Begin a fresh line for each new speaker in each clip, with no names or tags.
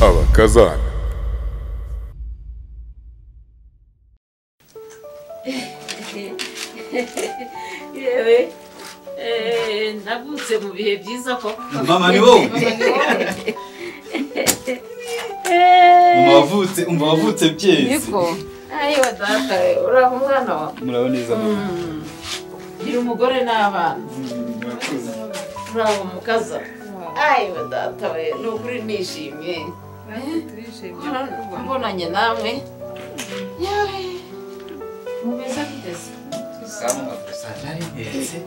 abakazana.
Yewe nabutse mu bihe byiza ko
mama ni wowe mama wavutse byeze
niko ayo data uraho mwana wa
murabo neza
gira umugore n'abana uraho mukaza ayo data we nukuri nishimye mbonanye namwe yewe mumeze guteze
samu sadari ndetse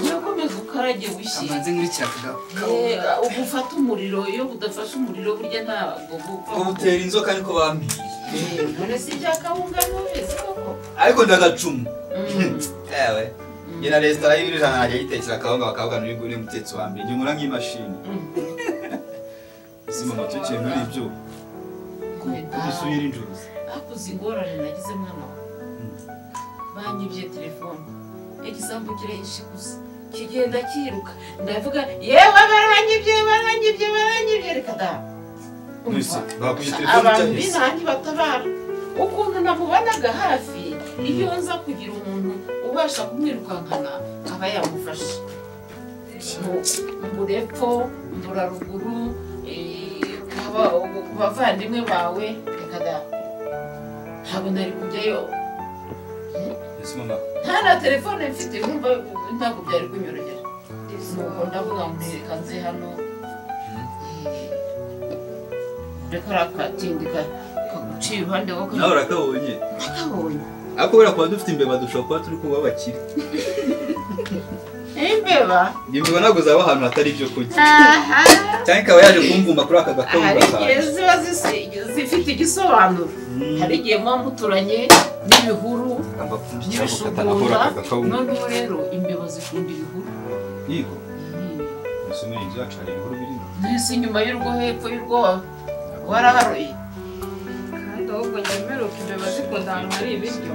urakomeza ukaraje bushyira
amaze muri cyakaga
ugufata umuriro iyo udafashe umuriro burya ntabwo
ko butera inzoka niko bambwiye
none si cyakabunga n'ubizi koko
ariko ndagacumu ewe yena restaurant y'ibirijana najya yitekera akabunga bakabugana uri mutetsi wa mbere nyumura nk'imashini isi mama tukiye muri ibyo kubisubira injuru
akuze ingorane nagize mwana wa banyibye telefone igisambu kirayishikuza kigenda kiruka ndavuga yewe baranyibye reka da abantu b'intangi batabara ukuntu namubanaga hafi iyo nza kugira umuntu ubasha kumwirukankana aba yamufashe mbura epfo mbura ruguru ku bavandimwe bawe reka da ntabwo nari kujyayo nta na telefone mfite nkumva ntabwo byari kunyorohera nuko ndavuga ngo reka nze hano reka rakatindi kaguciye iruhande wowe
nawe urakabonye ariko kubera kuba dufite imbeba dushobora kuba turi kuba bakiri
imbeba
ntabwo zaba ahantu hatari ibyo kurya cyangwa ikaba yaje kumvumba kuri aka gakabunga
hari igihe ziba zifite igisobanuro hari igihe muba muturanye n'ibihuru n'ibishugura noneho rero imbeba zikunda ibihuru
yego ese muri inzu yacu hari ibihuru birimo
nese inyuma y'urugo hepfo y'urugo waraharoye
kandi ahubwo nyemeruka imbeba zikunda ahantu hari ibiryo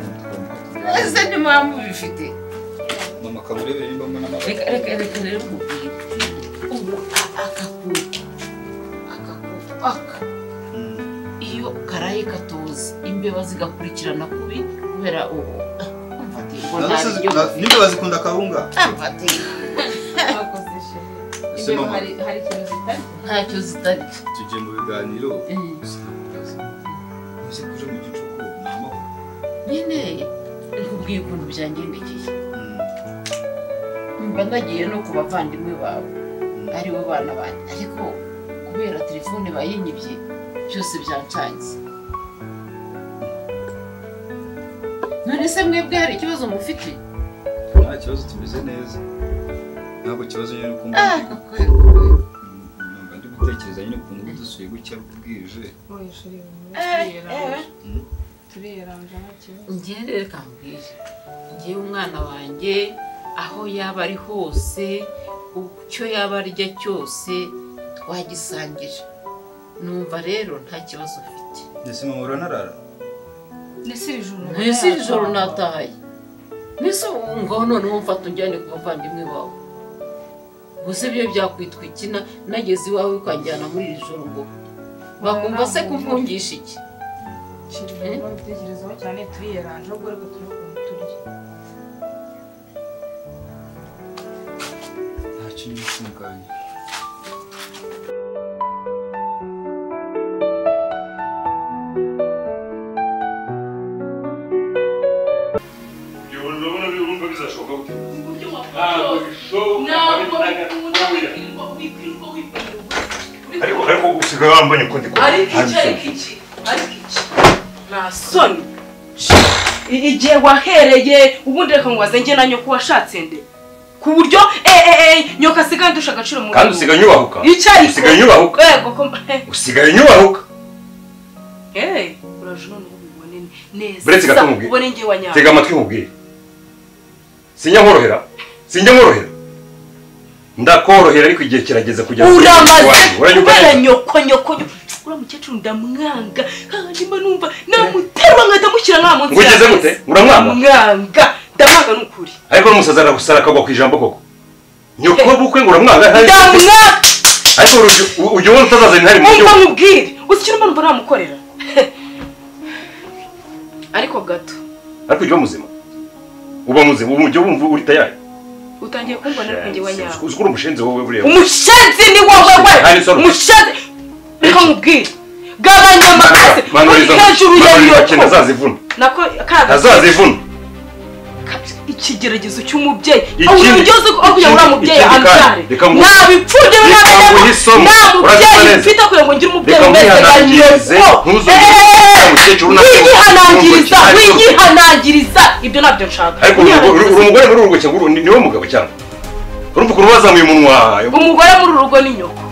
ese ni mpamvu bifite
mama kamurebere nimba mbona
reka rero mubwire ubu akakuta aka iyo karaye katoze imbeba zigakurikirana kubi kubera ubu
n'imbeba zikunda akabunga
imbeba hari ikintu zitari
ntacyo zitari
tugiye mu biganiro uzi kuje mu gicuku ni amahoro
nyine nkubwiye ukuntu byangendekeye mba nagiye no ku bavandimwe bawe aribo bana banjye ariko kubera telefone bayinyibye byose byancanze none se mwebwe hari ikibazo mufite
nta kibazo tumeze neza ntabwo ikibazo nyine uko ndi gutekereza nyine ukuntu dusuye gucya bwije
turiyeranja nta kibazo
ngende reka mbwire ngewe umwana wanjye aho yaba ari hose icyo yaba arya cyose twagisangije numva rero nta kibazo ufite
ndetse mama uranarara
ndetse
iri joro natahaye mbese ngaho noneho mfata unjyane ku bavandimwe bawe gusa ibyo byakwitwa ikina nageze iwawe ukanjyana muri iri joro ngo bakumva se kumfungisha iki
bitekerezaho cyane turiyeranje ahubwo reka turi ukuntu turya
nta kintu gitunganye
ariko usigaye wambonye ko ndiko
ariko iki nasoni igihe wahereye ubundi reka ngo wazenje na nyoko washatse nde ku buryo nyoka asigaye ndusha agaciro mu
kandi usigaye nyubahuka
usigaye
nyubahuka usigaye nyubahuka
urajuna n'ubibone neza
buretse gatumubwira
ubone ngiye wanyama
tega amatwi nkubwire sinjya nkorohera ndakorohera ariko igihe kirageze kugeza
uramaze kubera nyoko ura mukecuru ndamwanga kandi mba numva namuterwa nkatamushyira nka munsi
ugeze gute uramwanga
ndamwanga n'ukuri
ariko n'umusaza aragusara akagwa ku ijambo koko nyoko bukwe ngo uramwanga
ndamwanga
ariko ujye ubona utazazana intare mu
Umva mubwire uzi ikintu mbona namukorera ariko gato
ariko ujye muzima uba muzima ujye wumva uri tayari
utangiye kumbona ariko njye wanyawe
uzi ko uri umushenzi wowe buriya
umushenzi ni wowe umushenzi reka mubwire gabanya amakase hejuru y'iyo
azazivuna
nako
azazivuna
ikigeragezo cy'umubyeyi aho ugeze ko uriya mubyeyi ambyare nabipfuje nabubyeyi mfite kugira ngo ngire umubyeyi umeze winyihanangiriza ibyo nabyo nshaka
ariko uri umugore muri uru rugo cyangwa niwe mugabo cyangwa urumva ukuntu wazamuye umunwa
umugore muri uru rugo ni nyoko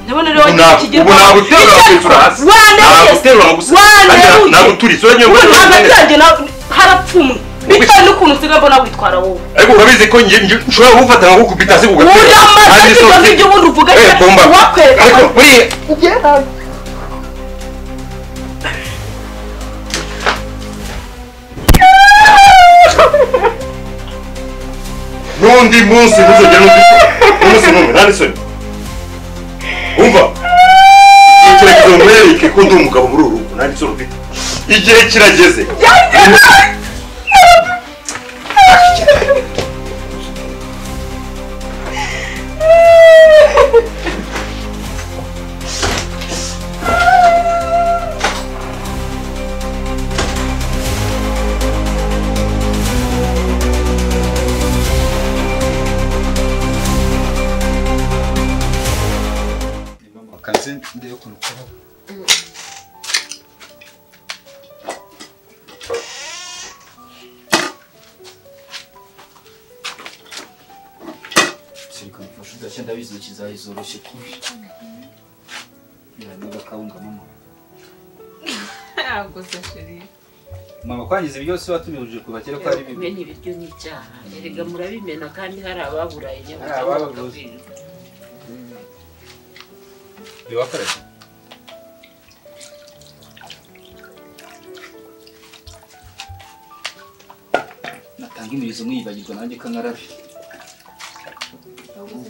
ndabona rero
ubu naguterura kwisura hasi naguterura naguturitse uranye ngo
harapfumwe bitewe n'ukuntu usigaye mbona witwara wowe
ariko urabizi ko nshobora kugufata nka gukubita hasi kugatera
kandi sosi ibyo ubundi uvuga wakwereka
ariko buriya n'undi munsi ntuzongera n'umunsi n'umwe nta n'isoni umva igihe kirageze ngo mwereke ko ndi umugabo muri uru rugo nta n'isoni ufite igihe kirageze
ndabizi kizayizoroshye kubi yanaga kawunga mama
yaguze sheri
mama kwangiza ibyo byose watumije kuva kera ko ari bibi
kumena ibiryo n'icyaha erega murabimena kandi hari ababuraye nyabutaka
biwakarase natanga imirizo mwiyibagirwa nanjye kanarabe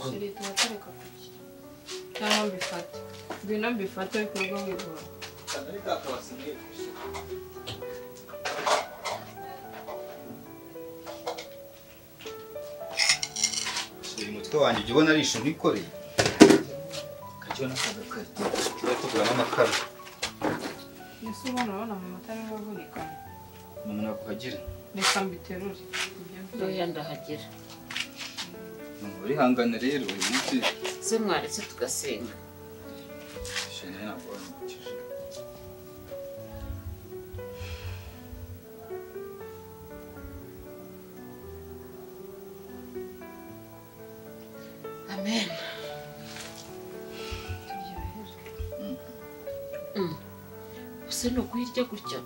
sheri tubatereka kuki cyangwa mbifate ngwino mbifate bikorwa wigura
umutwe wanjye ujya ubona ari ishu ntikoreye kajyaho n'akagakari tuba tuguramo amakara
ese ubona mu matara y'abavunika
umuntu nakuhagira
reka mbiterure
ntoya ndahagera
urihangana rero uyu munsi
se mwaretse tugasenga
shene ntabwo wamukije
amen use ni ukuyirya gutya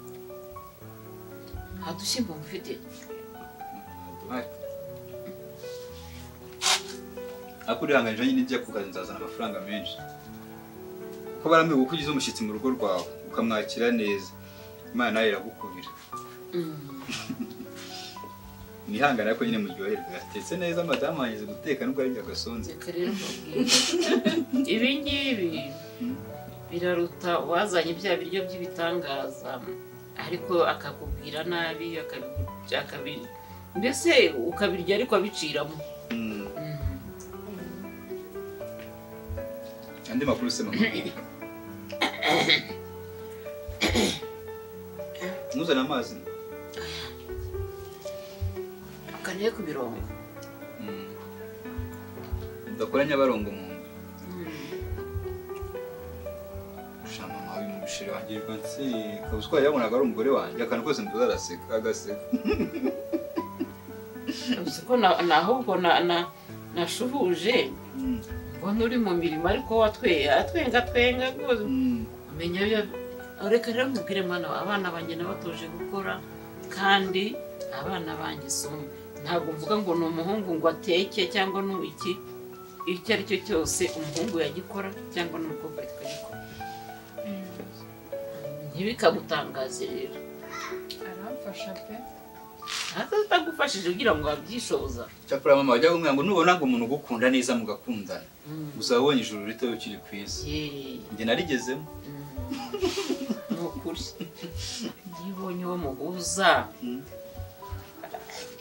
nta dushyimbo mufite
ariko urihanganije nyine ijya ku kazi nzazana amafaranga menshi kuko barambiwe ko ugize umushyitsi mu rugo rwawe ukamwakira neza imana nawe iragukubira nihangane ariko nyine muryoherwe gatetse neza madamu wangize guteka nubwo ari agasonze
ibi ngibi biraruta wazanye bya biryo by'ibitangaza ariko akakubwira nabi mbese ukabirya ariko abiciramo
andi makuru se mama muzana amazi
kaniye ku birongo
udakora nyabarongo mu nda ushama mabi mu bishiro wanjye rwanse kabuswa yabonaga ari umugore wanjye akantu kose mbuza araseka agaseka
usiko nahubwo nashuhuje ubona uri mu mirimo ariko atwenga rwose umenya reka rero nkubwire mwana abana banjye nabatoje gukora kandi abana banjye isomo ntabwo mvuga ngo ni umuhungu ngo ateke cyangwa n'iki icyo ari cyo cyose umuhungu yagikora cyangwa n'umukobwa akagikora ntibikagutangaze rero
aramfasha pe
atagufashije kugira ngo wabyishoboza.
cyakora mama wajya kumwe ngo nubona ngo umuntu ugukunda neza mugakundana uzabonye ijuru rito ukiri ku isi njye narigezemo
nukuri yibonye wo muhuza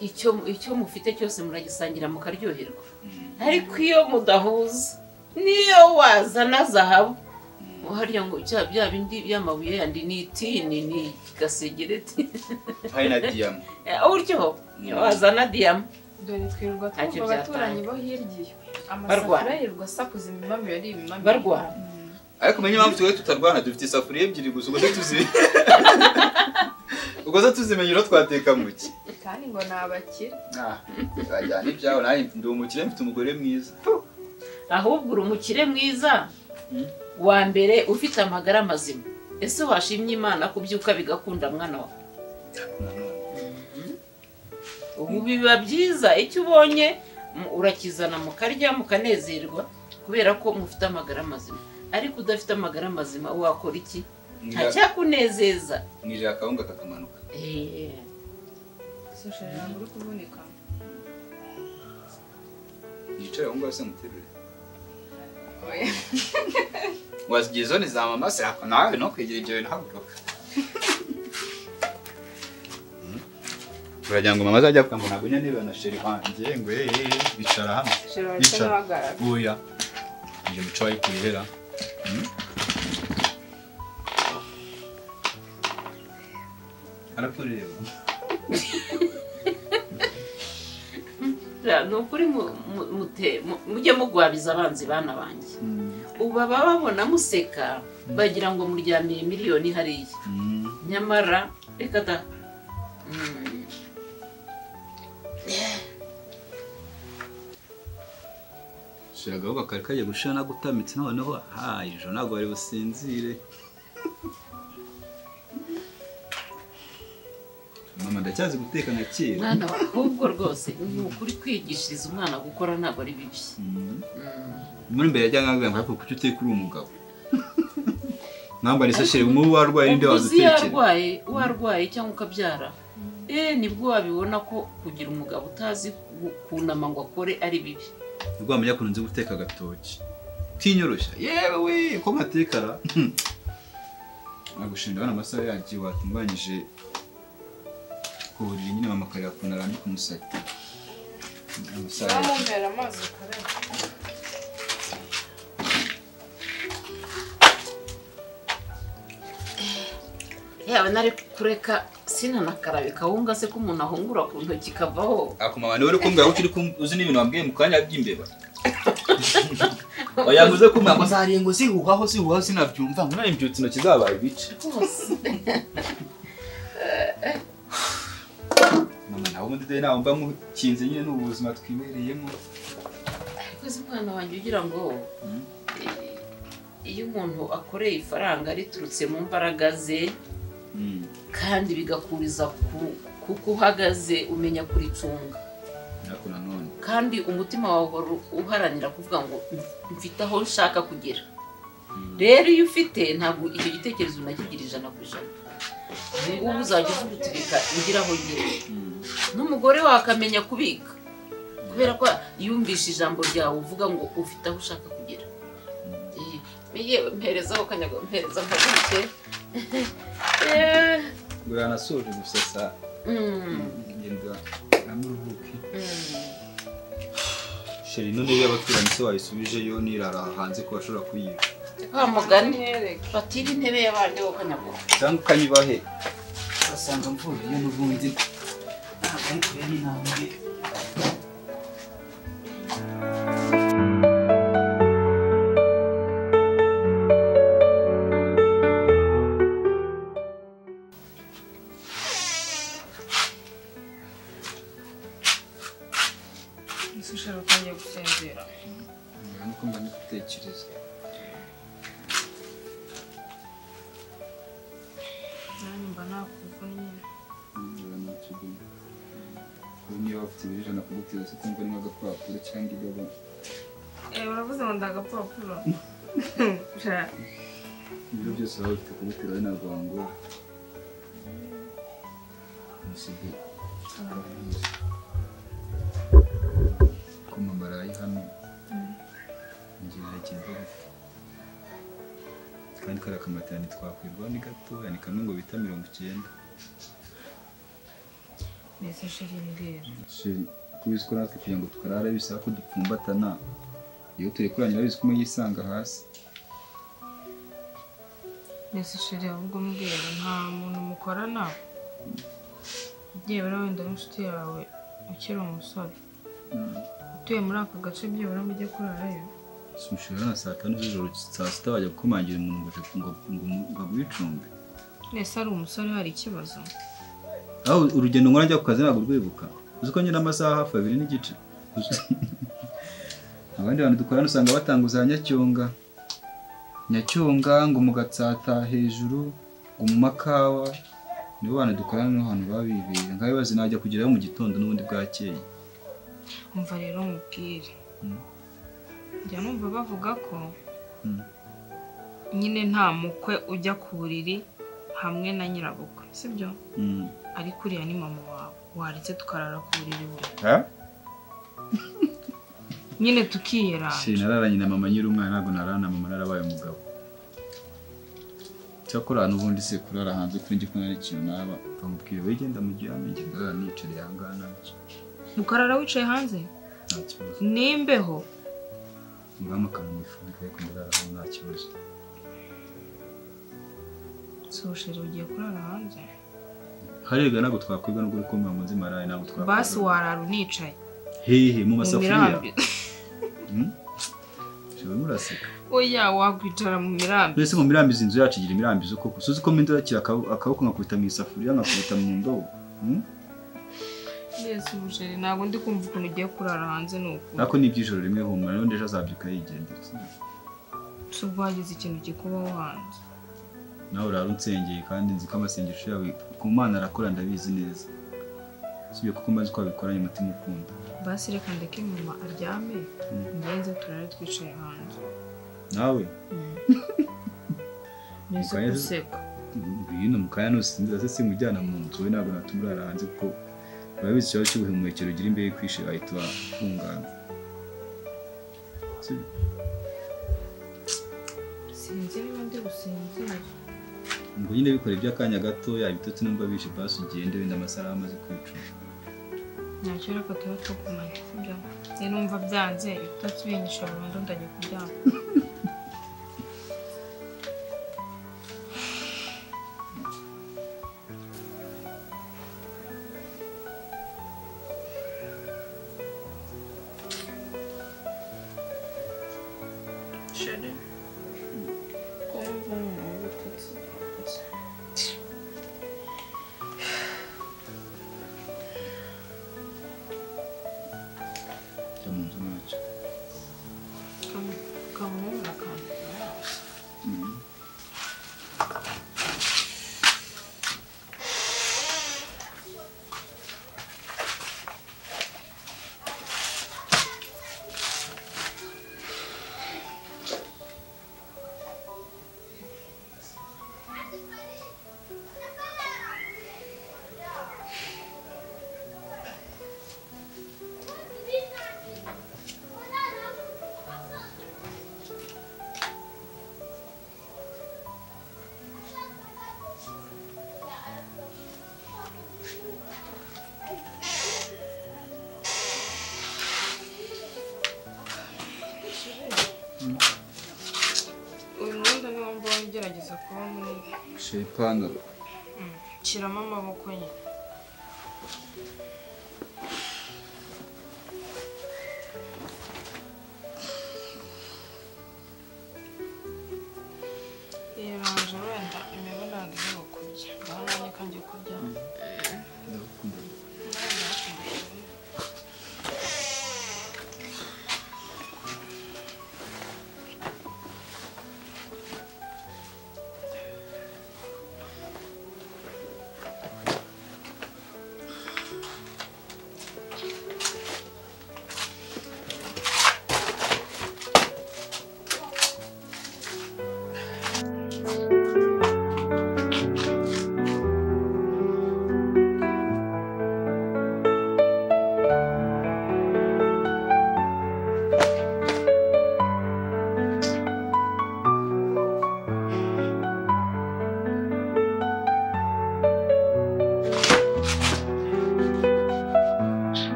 icyo mufite cyose muragisangira mukaryoherwa ariko iyo mudahuza niyo wazana zahabu hariya ngo bya bindi by'amabuye yandi ni itini ni gasegereti
hari na diyama
uryo wazana diyama
dore twirirwa twumva abaturanyi bo hirya iyo
barwana
yirirwa asakuza imimami yari imimami
barwana
ariko umenye impamvu twe tutarwana dufite isafuriya ebyiri gusa ubwo zo tuzimenye iro twateka muki
kandi ngo ni abakire
bajyana ibyawe nanjye ndi umukire mfite umugore mwiza
ahubwo uri umukire mwiza wa mbere ufite amagara mazima ese washimye Imana kubyuka bigakunda mwana wawe ubu biba byiza icyo ubonye urakizana mukarya mukanezerwa kubera ko mufite amagara mazima ariko udafite amagara mazima wakora iki ntacyakunezeza
mwirira akawunga kakamanuka
soshera uri kuvunika
yicaye aho ngaho se muterure wazigiye zone za mama se nawe no kwegera ibyo bintu haguruka turagira ngo mama azajya avuga ngo ntabwo nyine na sheri wanjye ngo bicara hamwe bicara oya iyo mico wayikuyihera arakureba
ni ukuri mujye mugwabiza abanzi bana banjye ubu baba babona museka bagira ngo muryamiye miliyoni hariya nyamara reka da
shiragaho bakari kagiye gushira nagutamitse noneho ejo ntabwo bari businzire mama ndacyazi guteka na kera
mwana ahubwo rwose ni ukuri kwigishiriza umwana gukora ntabwo ari bibi
muri mbere yajya ngambira ngo kuki uteka uri umugabo nambara isashire mu warwaye ninde wadutekera
warwaye cyangwa ukabyara nibwo wabibona ko kugira umugabo utazi kunama ngo akore ari bibi
ubwo wamenya ko nzi guteka agatoki kinyoroshya yewe ko matekara agushinda bana amasaha yagiye watunganyije kuburira nyine mama kare yakuna arambika umusatsi amasaha
amumera amazi kare
nari kureka sinanakarabe kawunga se ko umuntu ahungura ku ntoki kavaho
akumama niwe uri kumbwira ko ukiri uzi n'ibintu wambwiye mu kanya by'imbeba oyavuze ko mama zariye ngo sihuhaho sinabyumva ngo nari mbyutse intoki zabaye ibice mama nawe ubundi dore nawe mba mukinze nyine n'ubuzima twibereyemo
ariko umwana wanjye ugira ngo iyo umuntu akoreye ifaranga riturutse mu mbaraga ze kandi bigakuriza kuko uhagaze umenya kuricunga kandi umutima wawe uharanira kuvuga ngo mfite aho nshaka kugera rero iyo ufite ntabwo icyo gitekerezo unakigira 100%. ubu uzajya uvugutirika ugira aho ngera n'umugore wawe akamenya kubika kubera ko yumvisha ijambo ryawe uvuga ngo ufite aho ushaka kugera mperezaho kanyago mpereza nkabike
Uranasoje gusasa ngenda amuruhuke sheri none y'abaturanyi se wayisubijeyo nirara hanze ko bashobora kuyiba
mugani batira intebe y'abandi wo kanyago
cyangwa kanyibahe basanga mvuye n'ubundi ariko yari nambye
soshera utangiye gusinzira
nuko mba ndigutekereza
nani mba nakuvunnye
niba bafite ibijana kugutira se kumva ni nk'agapapuro cyangwa igabo
uravuze ngo ndagapapuro
ibyo byose baba bafite kugutira ari ntabwo wangora ko mama araye hano ngira ikintu kandi kariya kamatera ntitwakwirwa ni gatoya ni kamwe ngo bita 90.
Nese sheri mbwira.
Sheri kubizi ko natwe kugira ngo tukarara bisaba ko dupfumbatana iyo turi kuranyura bizi ko yisanga hasi.
Nese sheri ahubwo mbwira nta muntu mukorana byebura wenda n'inshuti yawe ukiri umusore utuye muri aka gace byebura mujye kurarayo.
Sushira na saa 5 z'ijoro saa 6 bajya gukomangira umuntu ngo gwicumbe.
Nese ari umusore hari ikibazo.
Aho urugendo nkora njya ku kazi ntabwo rwibuka. Uzi ko nyine amasaha hafi 2 n'igice. Abandi bantu dukorana usanga batanguza Nyacyonga ngo mu Gatsata hejuru ngo mu Makawa nibo bantu dukorana no hantu babibera nkabe bazi najya kugerayo mu gitondo n'ubundi bwakeye.
Umva rero mubwire. Njya numva bavuga ko nyine nta mukwe ujya ku buriri hamwe na nyirabukwe sibyo? Ariko uriya ni mama wawe waretse tukarara ku buriri we. Nyine tukiyeranje.
Nararanye na mama nyiri umwana ntabwo narana mama narabaye umugabo. Cyakora n'ubundi se kurara hanze kuri njye ko nari ikintu naba bamubwiye wegenda mu gihe amenye ndarara nicare yangana nacyo.
Mukarara wicaye hanze? Nimbeho.
Ngamakana mu ifumbire ko ndarara nta kibazo.
So sheri ugiye kurara hanze?
Harega ntabwo twakwibwa n'ubwo ko mama nzi maraye ntabwo twakwibwa.
Basi warara unicaye.
Hehe mu masafuriya. Shewe muraseka.
Oya wakwicara mu mirambi.
Mbese mu mirambi inzu yacu igira imirambi zo koko. Suzi ko mendo yakira akaboko nkakubita mu isafuriya nkakubita mu ndobo.
Yesu mujeri ntabwo ndi kumva ukuntu ugiye kurara hanze nuko.
Nako nibyijoro rimwe humura none ejo azabyuka yigendera.
Subwo hagize ikintu gikubaho hanze.
Nawe urarunsengeye kandi nzi ko amasengesho yawe ku Mana arakora ndabizi neza. Sibyo kuko maze ko abikoranye umutima ukunda.
Basi reka ndeke mama aryame ngenze turare twicaye hanze.
Nawe?
Nese guseka.
Bino mukaya no sinzi se mujyana mu nzu we ntabwo natumurara hanze kuko babizi cyo cy'ubuhumekero ugira imbere kwishe ahita afungana.
Sinzi niba ndi gusinzira.
Ngo nyine bikora iby'akanya gato yabitotse numva bishe basi ugende wenda amasara amaze kwicuma.
Ntacyo reka tuba tukumanye sibyo? Numva byanze ibitotsi binyisha burundu ndagiye kuryama. Sheri. Kumva ibitotsi. Uyu mwenda niwo mbonye ugerageza kuba munini.
Shepano.
Shyiramo amaboko nyine. Iranje wenda imibu ntabwo iri kurya. Ngaho nanjye ko ngiye kuryama.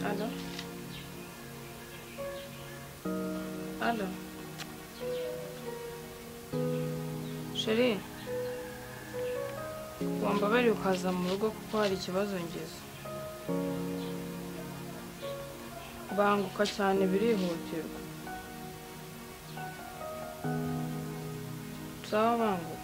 Allô? Allô? Chérie, wambabarira ukaza mu rugo kuko hari ikibazo ngize. Banguka cyane birihutirwa. Sawa banguka.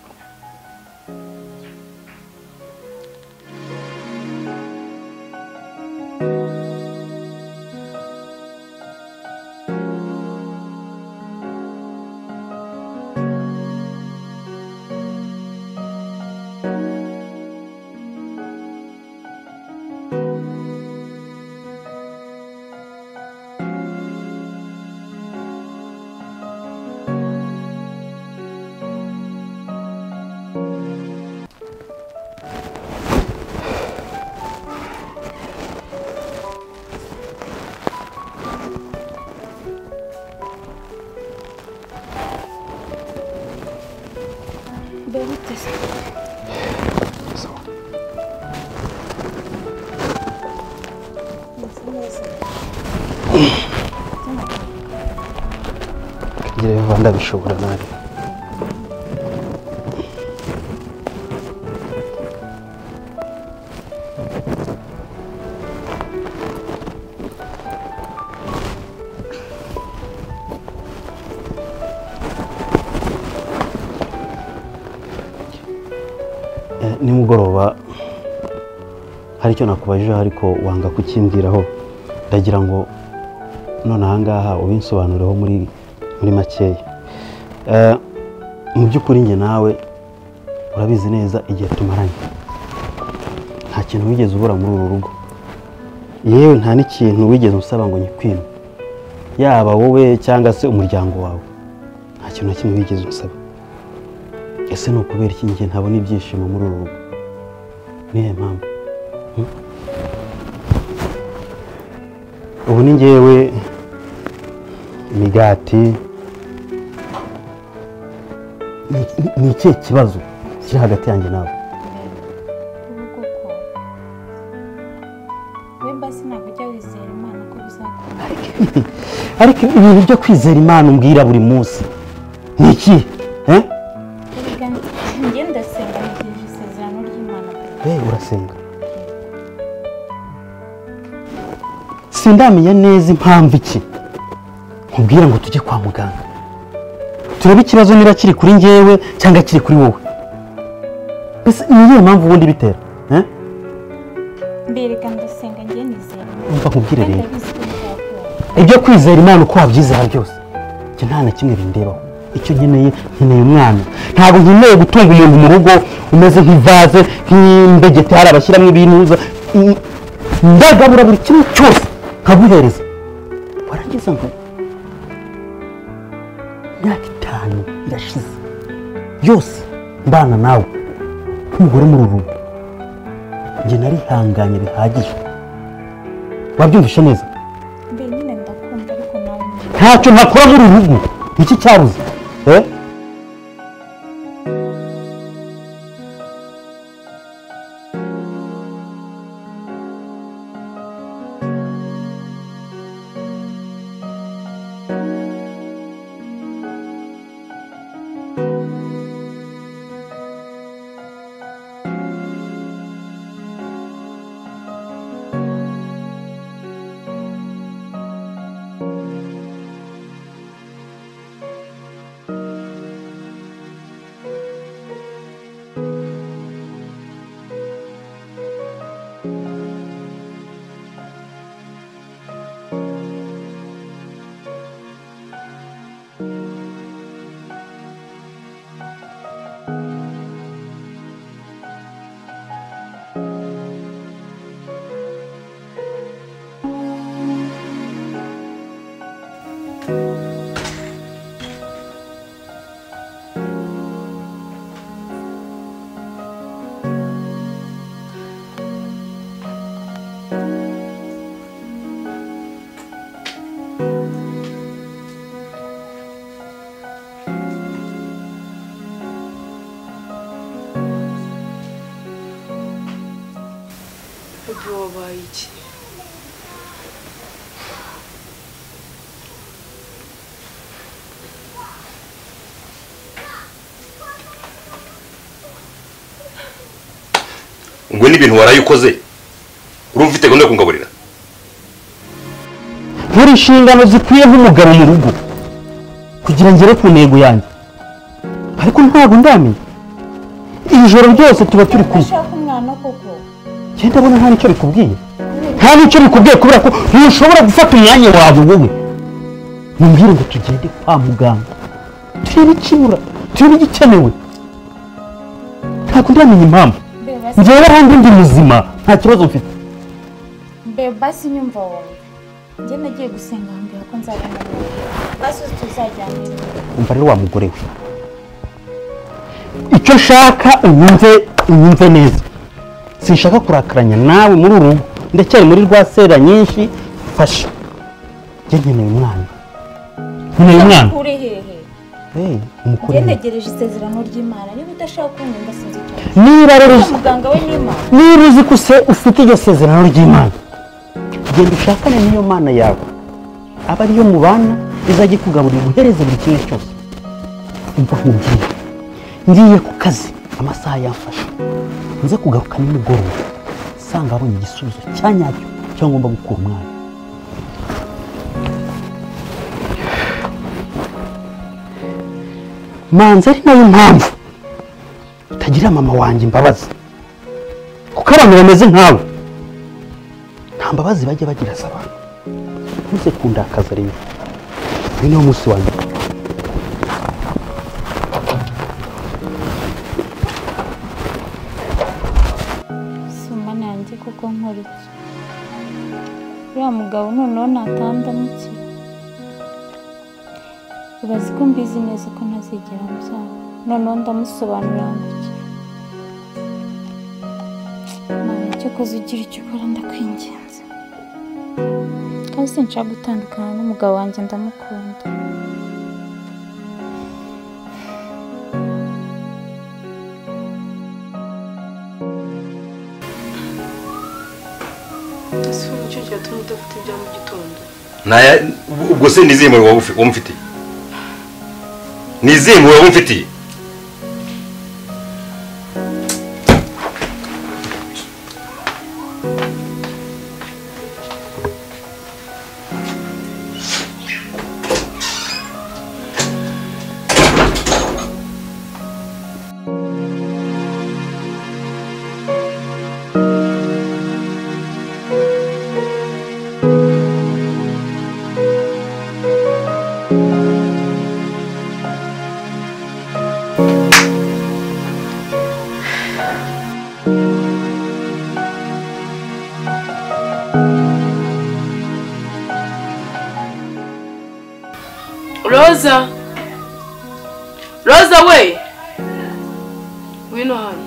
Ngiye ndabishobora nabi. Nimugoroba hari icyo nakubajije ariko wanga kukimbwiraho, ndagira ngo none ahangaha ubinsobanurireho muri makeya. Mu by'ukuri njye nawe urabizi neza igihe tumaranye nta kintu wigeze ubura muri uru rugo, yewe nta n'ikintu wigeze usaba ngo nyikwime, yaba wowe cyangwa se umuryango wawe, nta kintu na kimwe wigeze usaba. Ese ni ukubera iki njye ntabona ibyishimo muri uru rugo? Nihe mpamvu? Ubu ni njyewe imigati, ni ikihe kibazo kiri hagati yanjye nawe? Ariko ibintu byo kwizera Imana umbwira buri munsi ni iki? Urasenga? Sindamenya neza impamvu iki nkubwira ngo tujye kwa muganga turebe ikibazo niba kiri kuri njyewe cyangwa kiri kuri wowe. Ese ni iyihe mpamvu ubundi bitera?
Mbereka ndasenga njye nizera.
Umva nkubwire rero, ibyo kwizera Imana uko wabyizera byose njye nta na kimwe bindebaho. Icyo nkeneye umwana, ntabwo nkeneye gutunga umuntu mu rugo umeze nk'ivaze, nk'imbegeti hari abashyiramo ibintuza. Ndagabura buri kimwe cyose nkaguhereza, warangiza ngo imyaka 5 irashize yose mbana nawe nk'umugore muri uru rugo, njye narihanganye bihagije. Wabyumvishe neza?
Mbe nyine ndakunda ariko nawe
ntacyo ntakora muri uru rugo. Iki cyabuze
Baby wabaye iki?
Ngo ni ibintu warayukoze. Urumva ufite gahunda yo kungaburira.
Muri inshingano zikwiye nk'umugabo mu rugo kugira ngere ku ntego yanjye, ariko ntabwo ndamenya. Ijoro ryose tuba turi kumwe.
Ndashaka umwana koko.
Cyenda abona nta nicyo bikubwiye. Nta nicyo bikubwiye kubera ko ntushobora gufata umwanya wawe wowe. Mumbwire ngo tugende kwa muganga. Turebe ikibura, turebe igikenewe. Ntabwo ndamenya impamvu. Njyewe ahandi ndi muzima, nta kibazo mfite.
Basi nyumva wowe. Njye nagiye gusenga hambira ko nzabona wowe. Basi tuzajyanira.
Umva rero wa mugore we. Icyo nshaka unyumve neza. Sinshaka kurakaranya nawe muri uru rugo. Ndacyari muri rwa sera nyinshi, fasha. Njye nkeneye umwana. Nkeneye umwana.
Uri hehe?
Umukuru.
Njye ntegereje isezerano ry'Imana. Niba udashaka kunyumva sinzi icyo.
Niba rero
muganga we n'Imana.
Niba uzi ko ufite iryo sezerano ry'Imana, genda ushakane n'iyo Mana yawe. Aba ariyo mubana izajya kugaburira uhereze buri kimwe cyose. Umva nkubwire. Ngiye ku kazi amasaha yamfasha. Nze kugaruka nimugoroba. Sanga abonye igisubizo cyanyacyo cyo ngomba gukura umwana. Manzi ari nayo mpamvu utagira mama wanjye imbabazi, kuko abantu bameze nkawe nta mbabazi bajya bagira abantu. Ntuze kundakaza rero. Uyu ni wo munsi wanjye.
Suma nanjye kuko nkora iki? Uriya mugabo noneho natandamukira. Ubazi ko mbizi neza ko ntazigera mubyara. Noneho ndamusobanurira ngo iki? Mana icyo koze ugira icyo ukora ndakwinginze. Kandi sinshaka gutandukana n'umugabo wanjye ndamukunda.
Ese nicyo cyatumye udafite ibya mu gitondo?
Naya ubwo se nizeye waba umfitiye. Nizeye waba umfitiye.
Rosa! Rosa we! Wino hano.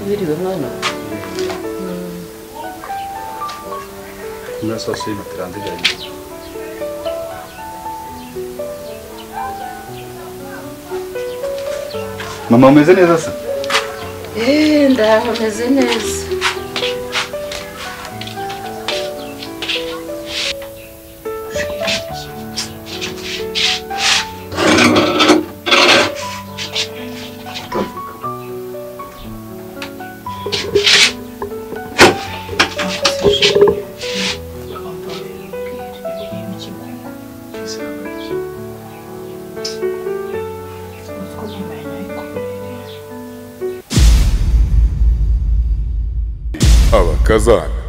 Wiriwe mwana.
Murasa se bitarandijanye. Mama umeze neza se?
ndaho meze neza.
Abakazana